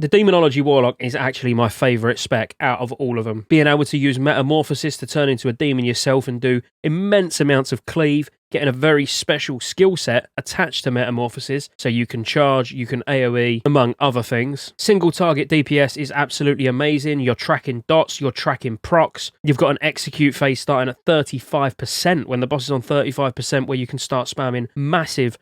The Demonology Warlock is actually my favourite spec out of all of them. Being able to use Metamorphosis to turn into a demon yourself and do immense amounts of cleave, getting a very special skill set attached to Metamorphosis, so you can charge, you can AoE, among other things. Single target DPS is absolutely amazing. You're tracking dots, you're tracking procs. You've got an execute phase starting at 35% when the boss is on 35%, where you can start spamming massive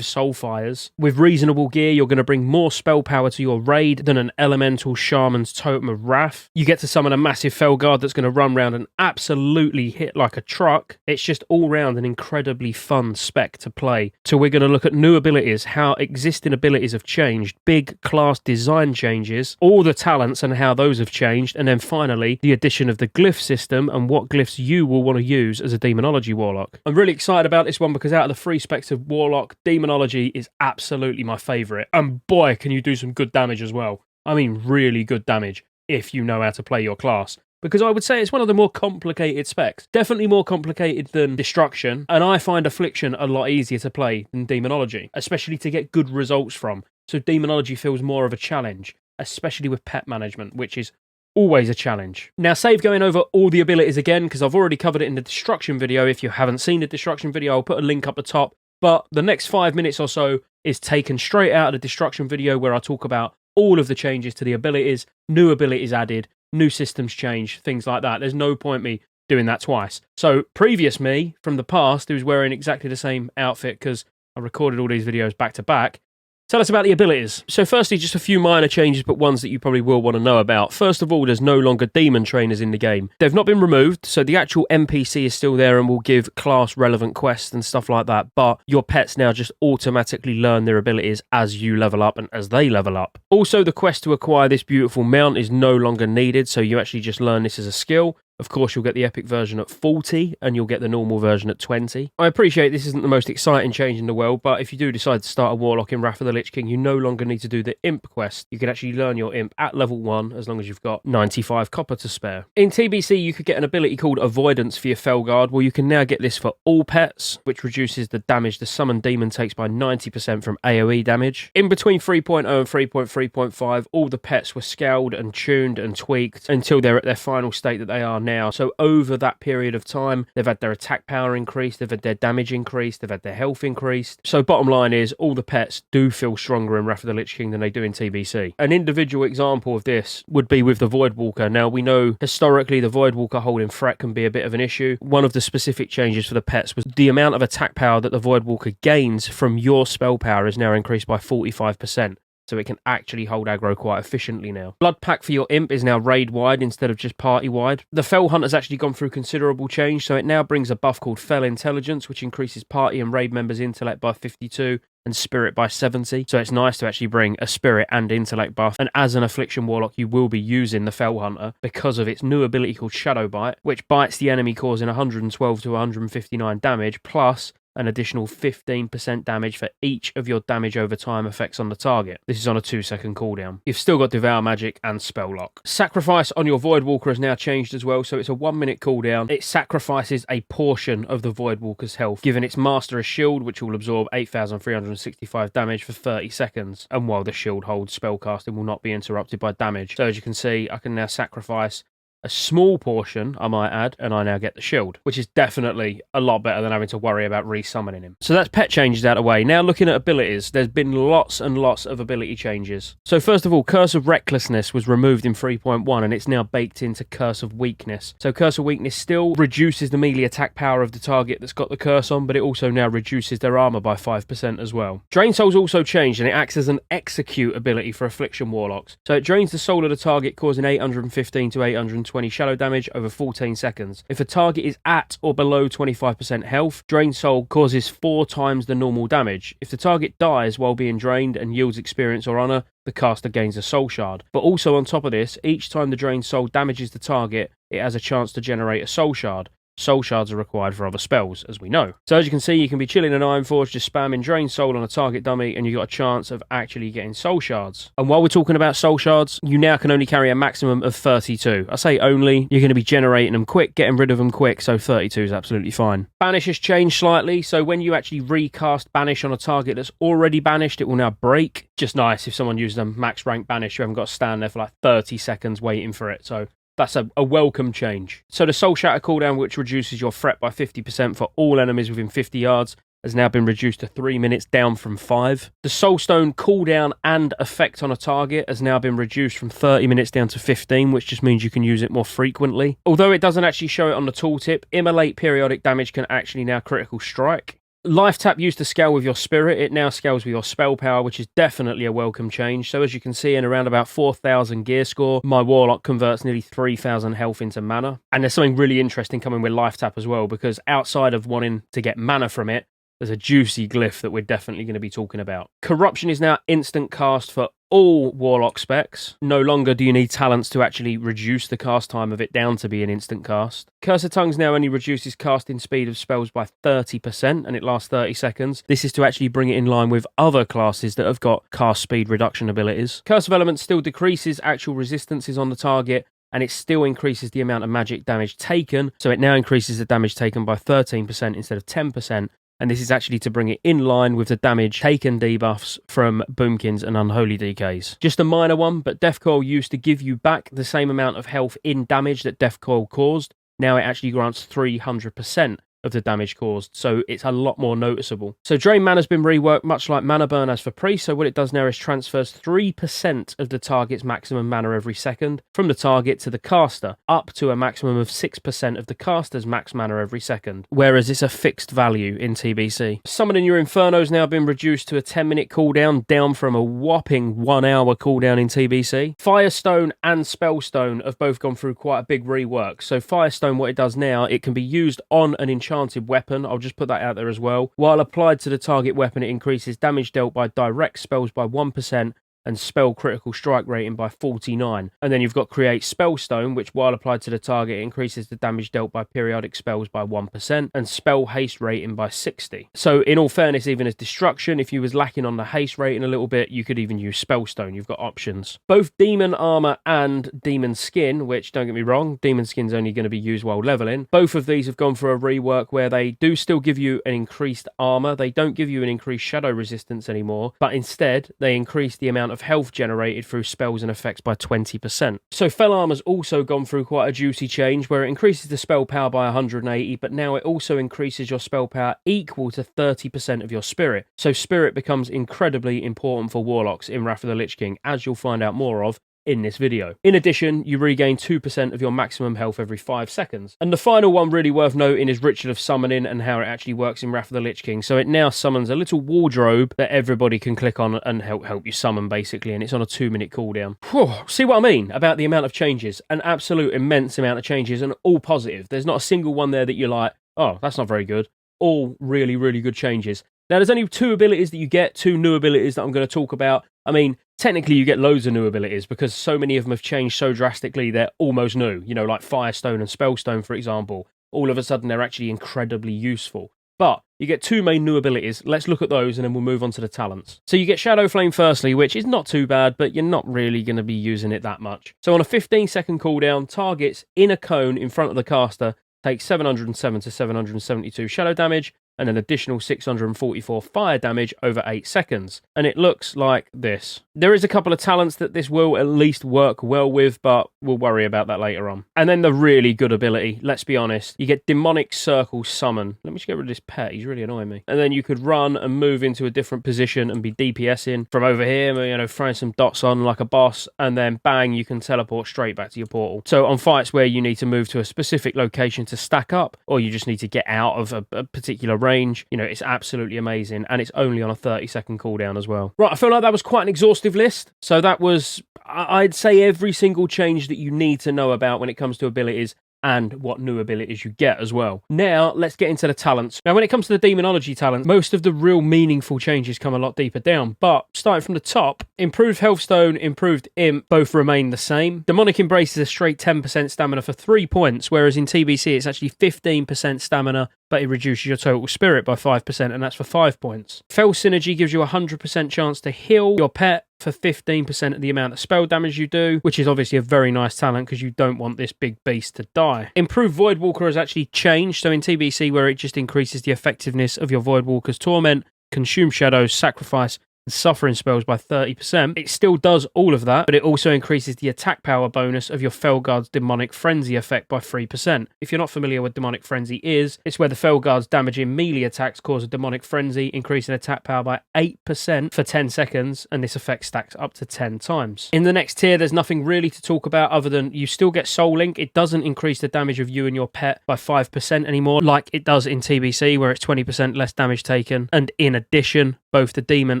soulfires. With reasonable gear, you're going to bring more spell power to your raid than an elemental shaman's totem of wrath. You get to summon a massive Felguard that's going to run around and absolutely hit like a truck. It's just all round an incredibly fun spec to play. So we're going to look at new abilities, how existing abilities have changed, big class design changes, all the talents and how those have changed, and then finally the addition of the glyph system and what glyphs you will want to use as a Demonology Warlock. I'm really excited about this one because out of the three specs of Warlock, Demonology is absolutely my favourite, and boy can you do some good damage as well. I mean really good damage if you know how to play your class, because I would say it's one of the more complicated specs, definitely more complicated than Destruction, and I find Affliction a lot easier to play than Demonology, especially to get good results from. So Demonology feels more of a challenge, especially with pet management, which is always a challenge. Now, save going over all the abilities again, because I've already covered it in the Destruction video. If you haven't seen the Destruction video, I'll put a link up the top. But the next 5 minutes or so is taken straight out of the Destruction video, where I talk about all of the changes to the abilities, new abilities added, new systems changed, things like that. There's no point me doing that twice. So previous me from the past, who's wearing exactly the same outfit because I recorded all these videos back to back, tell us about the abilities. So firstly, just a few minor changes, but ones that you probably will want to know about. First of all, there's no longer demon trainers in the game. They've not been removed, so the actual NPC is still there and will give class relevant quests and stuff like that, but your pets now just automatically learn their abilities as you level up and as they level up. Also, the quest to acquire this beautiful mount is no longer needed, so you actually just learn this as a skill. Of course, you'll get the epic version at 40 and you'll get the normal version at 20. I appreciate this isn't the most exciting change in the world, but if you do decide to start a Warlock in Wrath of the Lich King, you no longer need to do the Imp quest. You can actually learn your Imp at level 1 as long as you've got 95 copper to spare. In TBC, you could get an ability called Avoidance for your Felguard. Well, you can now get this for all pets, which reduces the damage the summoned demon takes by 90% from AoE damage. In between 3.0 and 3.3.5, all the pets were scaled and tuned and tweaked until they're at their final state that they are now. So over that period of time, they've had their attack power increased, they've had their damage increased, they've had their health increased. So bottom line is, all the pets do feel stronger in Wrath of the Lich King than they do in TBC. An individual example of this would be with the Voidwalker. Now, we know historically the Voidwalker holding threat can be a bit of an issue. One of the specific changes for the pets was the amount of attack power that the Voidwalker gains from your spell power is now increased by 45%. So it can actually hold aggro quite efficiently now. Blood Pact for your Imp is now raid-wide instead of just party-wide. The Fel Hunt has actually gone through considerable change, so it now brings a buff called Fel Intelligence, which increases party and raid members' intellect by 52 and spirit by 70. So it's nice to actually bring a spirit and intellect buff. And as an Affliction Warlock, you will be using the Fel Hunter because of its new ability called Shadowbolt, which bites the enemy, causing 112 to 159 damage, plus an additional 15% damage for each of your damage over time effects on the target. This is on a 2-second cooldown. You've still got Devour Magic and Spell Lock. Sacrifice on your Voidwalker has now changed as well, so it's a 1-minute cooldown. It sacrifices a portion of the Voidwalker's health, giving its master a shield which will absorb 8,365 damage for 30 seconds, and while the shield holds, spellcasting will not be interrupted by damage. So as you can see, I can now sacrifice a small portion, I might add, and I now get the shield, which is definitely a lot better than having to worry about resummoning him. So that's pet changes out of the way. Now looking at abilities, there's been lots and lots of ability changes. So first of all, Curse of Recklessness was removed in 3.1 and it's now baked into Curse of Weakness. So Curse of Weakness still reduces the melee attack power of the target that's got the curse on, but it also now reduces their armor by 5% as well. Drain Soul's also changed and it acts as an execute ability for Affliction Warlocks. So it drains the soul of the target, causing 815 to 820 shadow damage over 14 seconds. If a target is at or below 25% health, Drain Soul causes 4 times the normal damage. If the target dies while being drained and yields experience or honor, the caster gains a soul shard. But also on top of this, each time the Drained Soul damages the target, it has a chance to generate a soul shard. soul shards are required for other spells, as we know. So as you can see, you can be chilling in Ironforge, just spamming Drain Soul on a target dummy, and you've got a chance of actually getting soul shards. And while we're talking about soul shards, you now can only carry a maximum of 32. I say only, you're going to be generating them quick, getting rid of them quick, so 32 is absolutely fine. Banish has changed slightly, so when you actually recast Banish on a target that's already banished, it will now break. Just nice if someone uses a max rank Banish, you haven't got to stand there for like 30 seconds waiting for it, so that's a welcome change. So the Soul Shatter cooldown, which reduces your threat by 50% for all enemies within 50 yards, has now been reduced to 3 minutes, down from 5. The Soulstone cooldown and effect on a target has now been reduced from 30 minutes down to 15, which just means you can use it more frequently. Although it doesn't actually show it on the tooltip, Immolate periodic damage can actually now critical strike. Life Tap used to scale with your spirit, it now scales with your spell power, which is definitely a welcome change. So as you can see, in around about 4,000 gear score, my Warlock converts nearly 3,000 health into mana. And there's something really interesting coming with Life Tap as well, because outside of wanting to get mana from it, there's a juicy glyph that we're definitely going to be talking about. Corruption is now instant cast for all Warlock specs. No longer do you need talents to actually reduce the cast time of it down to be an instant cast. Curse of Tongues now only reduces casting speed of spells by 30%, and it lasts 30 seconds. This is to actually bring it in line with other classes that have got cast speed reduction abilities. Curse of Elements still decreases actual resistances on the target, and it still increases the amount of magic damage taken, so it now increases the damage taken by 13% instead of 10%. And this is actually to bring it in line with the damage taken debuffs from Boomkins and Unholy Decays. Just a minor one, but Death Coil used to give you back the same amount of health in damage that Death Coil caused. Now it actually grants 300% of the damage caused, so it's a lot more noticeable. So Drain Mana's been reworked much like Mana Burn as for Priest, so what it does now is transfers 3% of the target's maximum mana every second from the target to the caster, up to a maximum of 6% of the caster's max mana every second, whereas it's a fixed value in TBC. Summoning your Inferno's now been reduced to a 10-minute cooldown, down from a whopping 1-hour cooldown in TBC. Firestone and Spellstone have both gone through quite a big rework. So Firestone, what it does now, it can be used on an enchanted weapon, I'll just put that out there as well. While applied to the target weapon, it increases damage dealt by direct spells by 1%, and spell critical strike rating by 49. And then you've got Create Spellstone, which while applied to the target increases the damage dealt by periodic spells by 1%, and spell haste rating by 60. So in all fairness, even as Destruction, if you was lacking on the haste rating a little bit, you could even use Spellstone. You've got options. Both Demon Armor and Demon Skin, which don't get me wrong, Demon Skin's only going to be used while leveling. Both of these have gone for a rework where they do still give you an increased armor. They don't give you an increased shadow resistance anymore, but instead they increase the amount of health generated through spells and effects by 20%. So Fel Armor's also gone through quite a juicy change where it increases the spell power by 180, but now it also increases your spell power equal to 30% of your spirit. So spirit becomes incredibly important for Warlocks in Wrath of the Lich King, as you'll find out more of in this video. In addition, you regain 2% of your maximum health every 5 seconds. And the final one really worth noting is Ritual of Summoning and how it actually works in Wrath of the Lich King. So it now summons a little wardrobe that everybody can click on and help you summon, basically, and it's on a 2-minute cooldown. Whew. See what I mean about the amount of changes? An absolute immense amount of changes, and all positive. There's not a single one there that you're like, oh, that's not very good. All really, really good changes. Now, there's only 2 abilities that you get, 2 new abilities that I'm going to talk about. I mean, technically you get loads of new abilities because so many of them have changed so drastically they're almost new. You know, like Firestone and Spellstone, for example. All of a sudden they're actually incredibly useful. But you get 2 main new abilities. Let's look at those and then we'll move on to the talents. So you get Shadow Flame firstly, which is not too bad, but you're not really going to be using it that much. So on a 15-second cooldown, targets in a cone in front of the caster take 707 to 772 shadow damage, and an additional 644 fire damage over 8 seconds. And it looks like this. There is a couple of talents that this will at least work well with, but we'll worry about that later on. And then the really good ability, let's be honest, you get Demonic Circle Summon. Let me just get rid of this pet, he's really annoying me. And then you could run and move into a different position and be DPSing from over here, you know, throwing some dots on like a boss, and then bang, you can teleport straight back to your portal. So on fights where you need to move to a specific location to stack up, or you just need to get out of a particular range, you know, it's absolutely amazing, and it's only on a 30-second cooldown as well. Right, I feel like that was quite an exhaustive list. So that was, I'd say, every single change that you need to know about when it comes to abilities, and what new abilities you get as well. Now, let's get into the talents. Now, when it comes to the Demonology talent, most of the real meaningful changes come a lot deeper down, but starting from the top, improved Healthstone, improved Imp, both remain the same. Demonic Embrace is a straight 10% stamina for 3 points, whereas in TBC it's actually 15% stamina, but it reduces your total spirit by 5%, and that's for 5 points. Fell Synergy gives you a 100% chance to heal your pet for 15% of the amount of spell damage you do, which is obviously a very nice talent because you don't want this big beast to die. Improved Voidwalker has actually changed, so in TBC where it just increases the effectiveness of your Voidwalker's Torment, Consume Shadows, Sacrifice, and Suffering spells by 30%. It still does all of that, but it also increases the attack power bonus of your Felguard's Demonic Frenzy effect by 3%. If you're not familiar with Demonic Frenzy it's where the Felguard's damaging melee attacks cause a Demonic Frenzy, increasing attack power by 8% for 10 seconds, and this effect stacks up to 10 times. In the next tier, there's nothing really to talk about other than you still get Soul Link. It doesn't increase the damage of you and your pet by 5% anymore, like it does in TBC, where it's 20% less damage taken, and in addition, both the Demon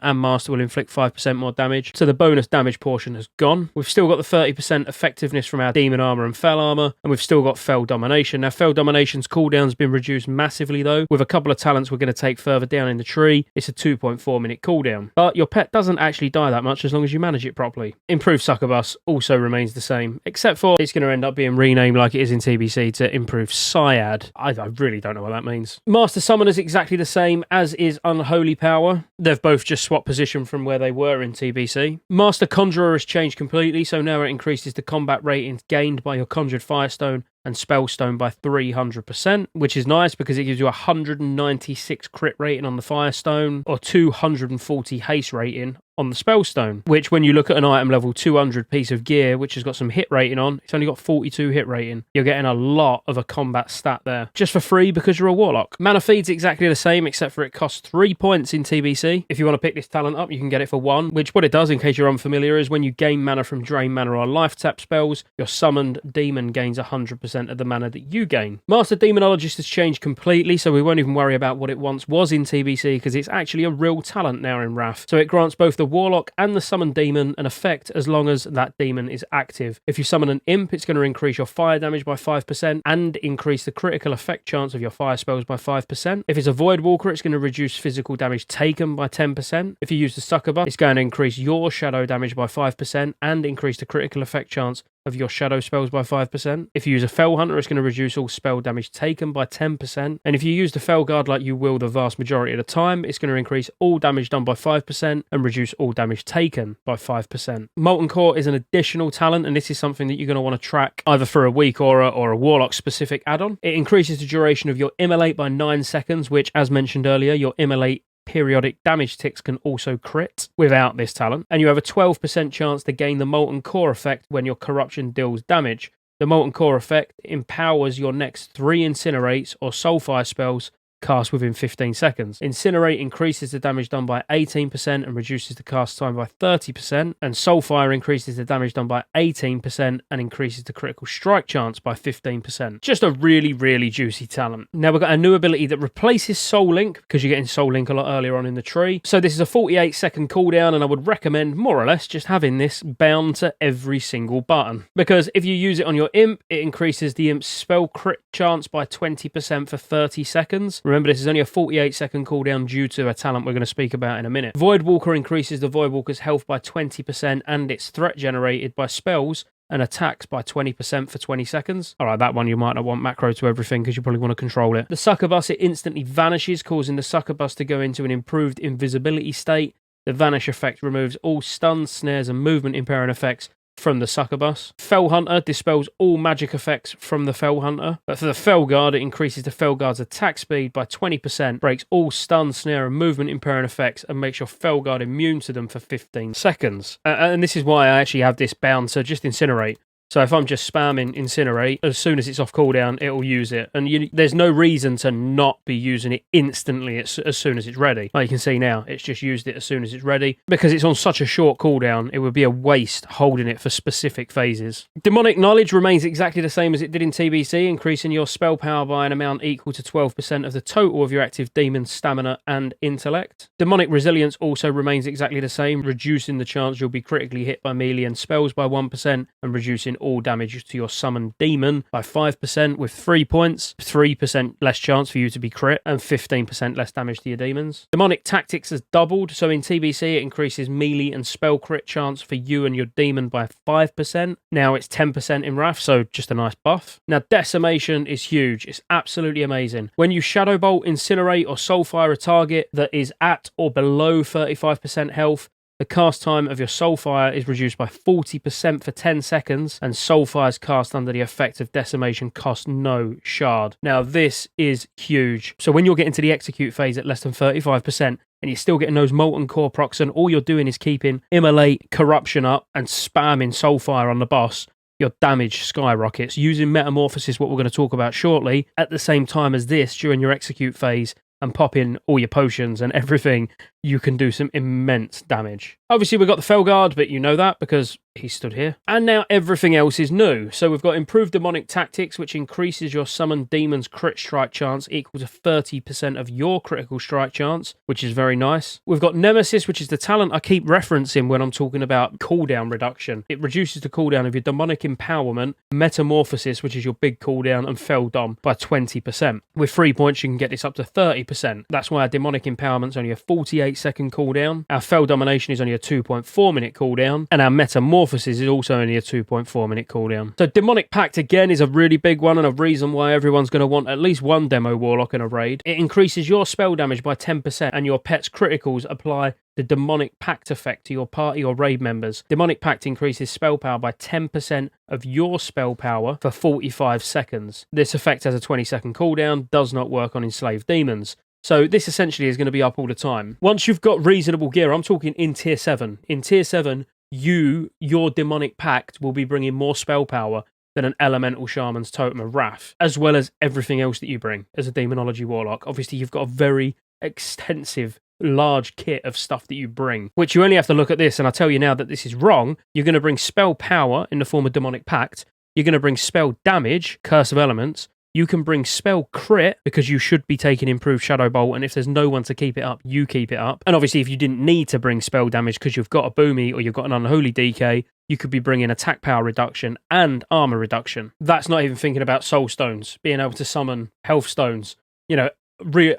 and Master will inflict 5% more damage, so the bonus damage portion has gone. We've still got the 30% effectiveness from our Demon Armor and Fell Armor, and we've still got Fell Domination. Now, Fell Domination's cooldown's been reduced massively, though, with a couple of talents we're going to take further down in the tree. It's a 2.4 minute cooldown, but your pet doesn't actually die that much as long as you manage it properly. Improved Succubus also remains the same, except for it's going to end up being renamed like it is in TBC to Improved Syad. I really don't know what that means. Master Summoner's exactly the same, as is Unholy Power. They've both just swapped position from where they were in TBC. Master Conjurer has changed completely, so now it increases the combat ratings gained by your conjured Firestone and Spellstone by 300%, which is nice because it gives you a 196 crit rating on the Firestone or 240 haste rating on the Spellstone, which when you look at an item level 200 piece of gear, which has got some hit rating on, it's only got 42 hit rating. You're getting a lot of a combat stat there, just for free because you're a Warlock. Mana Feed's exactly the same, except for it costs 3 points in TBC. If you want to pick this talent up, you can get it for 1, which what it does, in case you're unfamiliar, is when you gain mana from Drain Mana or Life Tap spells, your summoned demon gains 100% of the mana that you gain. Master Demonologist has changed completely, so we won't even worry about what it once was in TBC because it's actually a real talent now in Wrath. So it grants both the Warlock and the summoned demon an effect as long as that demon is active. If you summon an Imp, it's going to increase your fire damage by 5% and increase the critical effect chance of your fire spells by 5%. If it's a Voidwalker, it's going to reduce physical damage taken by 10%. If you use the Succubus, it's going to increase your shadow damage by 5% and increase the critical effect chance of your shadow spells by 5%. If you use a Fell Hunter, it's going to reduce all spell damage taken by 10%. And if you use the Fell Guard like you will the vast majority of the time, it's going to increase all damage done by 5% and reduce all damage taken by 5%. Molten Core is an additional talent, and this is something that you're going to want to track either for a weak aura or a Warlock specific add-on. It increases the duration of your Immolate by 9 seconds, which, as mentioned earlier, your Immolate periodic damage ticks can also crit without this talent, and you have a 12% chance to gain the Molten Core effect when your corruption deals damage. The Molten Core effect empowers your next 3 Incinerates or Soulfire spells cast within 15 seconds. Incinerate increases the damage done by 18% and reduces the cast time by 30%, and Soulfire increases the damage done by 18% and increases the critical strike chance by 15%. Just a really, really juicy talent. Now we've got a new ability that replaces Soul Link, because you're getting Soul Link a lot earlier on in the tree. So this is a 48-second cooldown, and I would recommend, more or less, just having this bound to every single button. Because if you use it on your Imp, it increases the Imp's spell crit chance by 20% for 30 seconds. Remember, this is only a 48-second cooldown due to a talent we're going to speak about in a minute. Voidwalker increases the Voidwalker's health by 20% and its threat generated by spells and attacks by 20% for 20 seconds. Alright, that one you might not want macro to everything because you probably want to control it. The Succubus, it instantly vanishes, causing the Succubus to go into an improved invisibility state. The Vanish effect removes all stuns, snares, and movement impairing effects from the Succubus. Fell Hunter dispels all magic effects from the Fell Hunter. But for the Fell Guard, it increases the Fell Guard's attack speed by 20%, breaks all stun, snare, and movement impairing effects, and makes your Fell Guard immune to them for 15 seconds. And this is why I actually have this bound to just Incinerate. So if I'm just spamming Incinerate, as soon as it's off cooldown, it'll use it. And there's no reason to not be using it instantly as soon as it's ready. Like you can see now, it's just used it as soon as it's ready. Because it's on such a short cooldown, it would be a waste holding it for specific phases. Demonic Knowledge remains exactly the same as it did in TBC, increasing your spell power by an amount equal to 12% of the total of your active demon stamina and intellect. Demonic Resilience also remains exactly the same, reducing the chance you'll be critically hit by melee and spells by 1% and reducing all damage to your summoned demon by 5% with 3 points, 3% less chance for you to be crit, and 15% less damage to your demons. Demonic Tactics has doubled, so in TBC it increases melee and spell crit chance for you and your demon by 5%. Now it's 10% in Wrath, so just a nice buff. Now Decimation is huge. It's absolutely amazing. When you Shadowbolt, Incinerate, or Soulfire a target that is at or below 35% health, the cast time of your Soulfire is reduced by 40% for 10 seconds, and Soulfires cast under the effect of Decimation cost no shard. Now, this is huge. So when you're getting to the execute phase at less than 35%, and you're still getting those Molten Core procs, and all you're doing is keeping Immolate, Corruption up, and spamming Soulfire on the boss, your damage skyrockets. Using Metamorphosis, what we're going to talk about shortly, at the same time as this, during your execute phase, and pop in all your potions and everything, you can do some immense damage. Obviously, we've got the Felguard, but you know that because he stood here. And now everything else is new. So we've got Improved Demonic Tactics, which increases your summoned demon's crit strike chance equal to 30% of your critical strike chance, which is very nice. We've got Nemesis, which is the talent I keep referencing when I'm talking about cooldown reduction. It reduces the cooldown of your Demonic Empowerment, Metamorphosis, which is your big cooldown, and Feldom by 20%. With 3 points, you can get this up to 30%. That's why our Demonic Empowerment's only a 48-second cooldown. Our Fel Domination is only a 2.4 minute cooldown, and our Metamorphosis is also only a 2.4 minute cooldown. So Demonic Pact again is a really big one, and a reason why everyone's going to want at least one Demo Warlock in a raid. It increases your spell damage by 10%, and your pet's criticals apply the Demonic Pact effect to your party or raid members. Demonic Pact increases spell power by 10% of your spell power for 45 seconds. This effect has a 20-second cooldown, does not work on enslaved demons. So this essentially is going to be up all the time. Once you've got reasonable gear, I'm talking in Tier 7. In Tier 7, your Demonic Pact will be bringing more spell power than an Elemental Shaman's Totem of Wrath, as well as everything else that you bring as a Demonology Warlock. Obviously, you've got a very extensive, large kit of stuff that you bring, which you only have to look at this, and I'll tell you now that this is wrong. You're going to bring spell power in the form of Demonic Pact. You're going to bring spell damage, Curse of Elements. You can bring spell crit because you should be taking improved Shadowbolt, and if there's no one to keep it up, you keep it up. And obviously, if you didn't need to bring spell damage because you've got a Boomy or you've got an Unholy DK, you could be bringing attack power reduction and armor reduction. That's not even thinking about Soul Stones, being able to summon Health Stones, you know,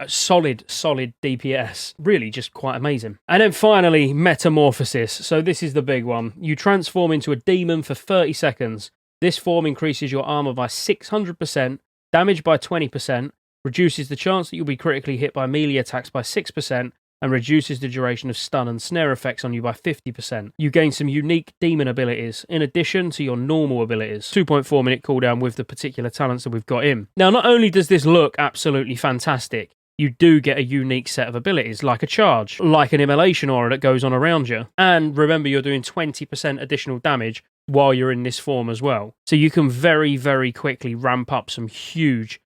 solid DPS. Really just quite amazing. And then finally, Metamorphosis. So this is the big one. You transform into a demon for 30 seconds. This form increases your armor by 600%, damage by 20%, reduces the chance that you'll be critically hit by melee attacks by 6%, and reduces the duration of stun and snare effects on you by 50%. You gain some unique demon abilities, in addition to your normal abilities. 2.4 minute cooldown with the particular talents that we've got in. Now, not only does this look absolutely fantastic, you do get a unique set of abilities, like a charge, like an immolation aura that goes on around you. And remember, you're doing 20% additional damage while you're in this form as well. So you can very, very quickly ramp up some huge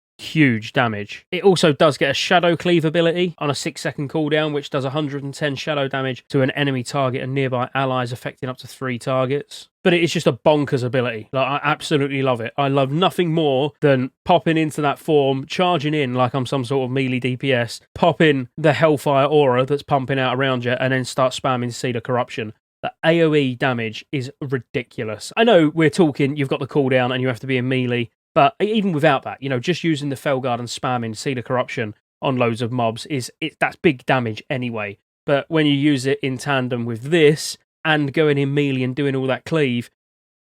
damage. It also does get a Shadow Cleave ability on a 6-second cooldown, which does 110 shadow damage to an enemy target and nearby allies, affecting up to 3 targets. But it is just a bonkers ability. Like, I absolutely love it. I love nothing more than popping into that form, charging in like I'm some sort of melee DPS, popping the Hellfire aura that's pumping out around you, and then start spamming Seed of Corruption. The AoE damage is ridiculous. I know we're talking, you've got the cooldown and you have to be in melee, but even without that, you know, just using the Felguard and spamming Seed of Corruption on loads of mobs, that's big damage anyway. But when you use it in tandem with this and going in melee and doing all that cleave,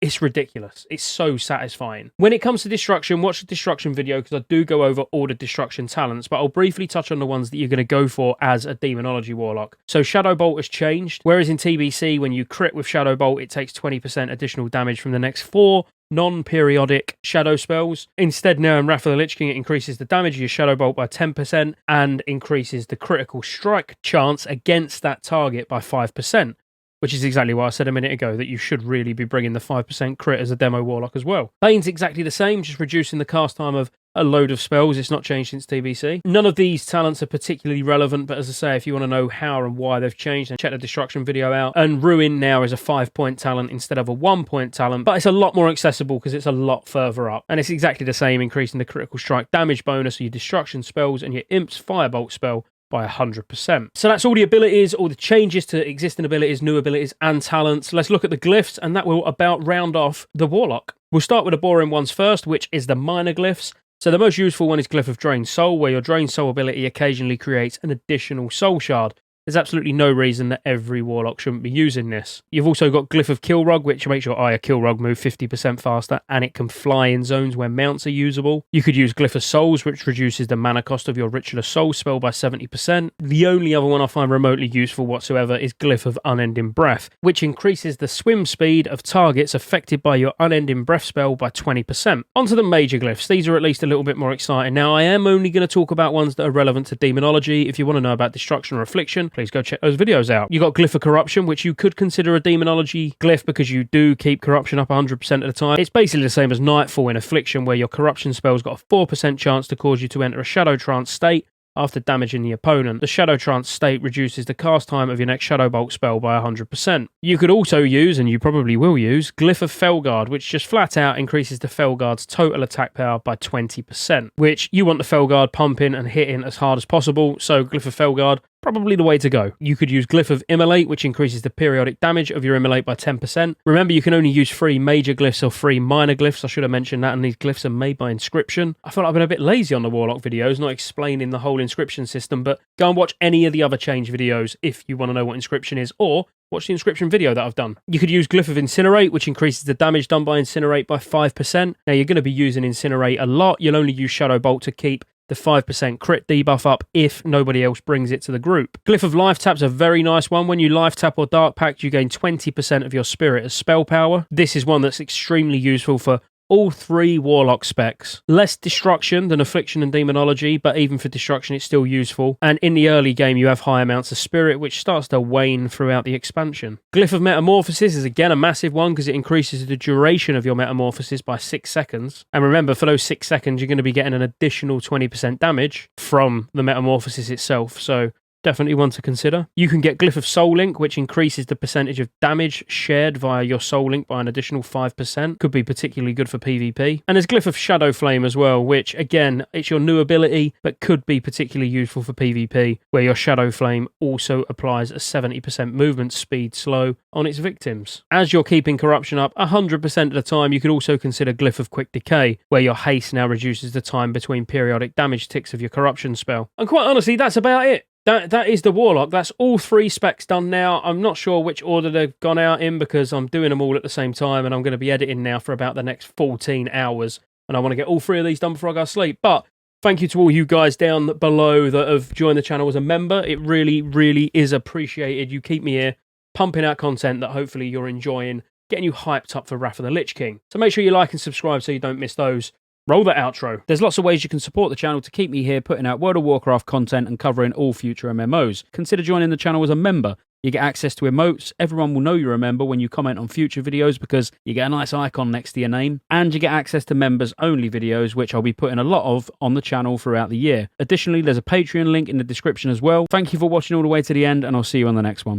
it's ridiculous. It's so satisfying. When it comes to destruction, watch the destruction video because I do go over all the destruction talents, but I'll briefly touch on the ones that you're going to go for as a Demonology Warlock. So Shadowbolt has changed. Whereas in TBC, when you crit with Shadowbolt, it takes 20% additional damage from the next 4 non-periodic shadow spells. Instead, now in Wrath of the Lich King, it increases the damage of your Shadowbolt by 10% and increases the critical strike chance against that target by 5%. Which is exactly what I said a minute ago, that you should really be bringing the 5% crit as a Demo Warlock as well. Bane's exactly the same, just reducing the cast time of a load of spells. It's not changed since TBC. None of these talents are particularly relevant, but as I say, if you want to know how and why they've changed, then check the Destruction video out. And Ruin now is a 5-point talent instead of a 1-point talent, but it's a lot more accessible because it's a lot further up. And it's exactly the same, increasing the critical strike damage bonus of your Destruction spells and your Imp's Firebolt spell by 100%. So that's all the abilities, all the changes to existing abilities, new abilities, and talents. Let's look at the glyphs, and that will about round off the Warlock. We'll start with the boring ones first, which is the minor glyphs. So the most useful one is Glyph of Drained Soul, where your Drained Soul ability occasionally creates an additional soul shard. There's absolutely no reason that every Warlock shouldn't be using this. You've also got Glyph of Killrug, which makes your Aya Killrug move 50% faster, and it can fly in zones where mounts are usable. You could use Glyph of Souls, which reduces the mana cost of your Ritual of Souls spell by 70%. The only other one I find remotely useful whatsoever is Glyph of Unending Breath, which increases the swim speed of targets affected by your Unending Breath spell by 20%. Onto the major glyphs. These are at least a little bit more exciting. Now, I am only going to talk about ones that are relevant to Demonology. If you want to know about Destruction or Affliction, please go check those videos out. You got Glyph of Corruption, which you could consider a Demonology glyph because you do keep Corruption up 100% of the time. It's basically the same as Nightfall in Affliction, where your Corruption spell's got a 4% chance to cause you to enter a Shadow Trance state after damaging the opponent. The Shadow Trance state reduces the cast time of your next Shadowbolt spell by 100%. You could also use, and you probably will use, Glyph of Felguard, which just flat out increases the Felguard's total attack power by 20%, which you want the Felguard pumping and hitting as hard as possible, so Glyph of Felguard, probably the way to go. You could use Glyph of Immolate, which increases the periodic damage of your Immolate by 10%. Remember, you can only use 3 major glyphs or 3 minor glyphs. I should have mentioned that, and these glyphs are made by Inscription. I feel like I've been a bit lazy on the Warlock videos, not explaining the whole Inscription system, but go and watch any of the other change videos if you want to know what Inscription is, or watch the Inscription video that I've done. You could use Glyph of Incinerate, which increases the damage done by Incinerate by 5%. Now, you're going to be using Incinerate a lot. You'll only use Shadowbolt to keep the 5% crit debuff up if nobody else brings it to the group. Glyph of Life Tap's a very nice one. When you Life Tap or Dark Pact, you gain 20% of your spirit as spell power. This is one that's extremely useful for all 3 Warlock specs. Less destruction than Affliction and Demonology, but even for destruction it's still useful. And in the early game you have high amounts of spirit, which starts to wane throughout the expansion. Glyph of Metamorphosis is again a massive one because it increases the duration of your metamorphosis by 6 seconds. And remember, for those 6 seconds you're going to be getting an additional 20% damage from the metamorphosis itself, so definitely one to consider. You can get Glyph of Soul Link, which increases the percentage of damage shared via your Soul Link by an additional 5%. Could be particularly good for PvP. And there's Glyph of Shadow Flame as well, which again, it's your new ability, but could be particularly useful for PvP, where your Shadow Flame also applies a 70% movement speed slow on its victims. As you're keeping Corruption up 100% of the time, you could also consider Glyph of Quick Decay, where your haste now reduces the time between periodic damage ticks of your Corruption spell. And quite honestly, that's about it. That is the Warlock. That's all 3 specs done now. I'm not sure which order they've gone out in because I'm doing them all at the same time and I'm going to be editing now for about the next 14 hours. And I want to get all 3 of these done before I go to sleep. But thank you to all you guys down below that have joined the channel as a member. It really, really is appreciated. You keep me here pumping out content that hopefully you're enjoying, getting you hyped up for Wrath of the Lich King. So make sure you like and subscribe so you don't miss those. Roll that outro. There's lots of ways you can support the channel to keep me here putting out World of Warcraft content and covering all future MMOs. Consider joining the channel as a member. You get access to emotes. Everyone will know you're a member when you comment on future videos because you get a nice icon next to your name. And you get access to members-only videos, which I'll be putting a lot of on the channel throughout the year. Additionally, there's a Patreon link in the description as well. Thank you for watching all the way to the end, and I'll see you on the next one.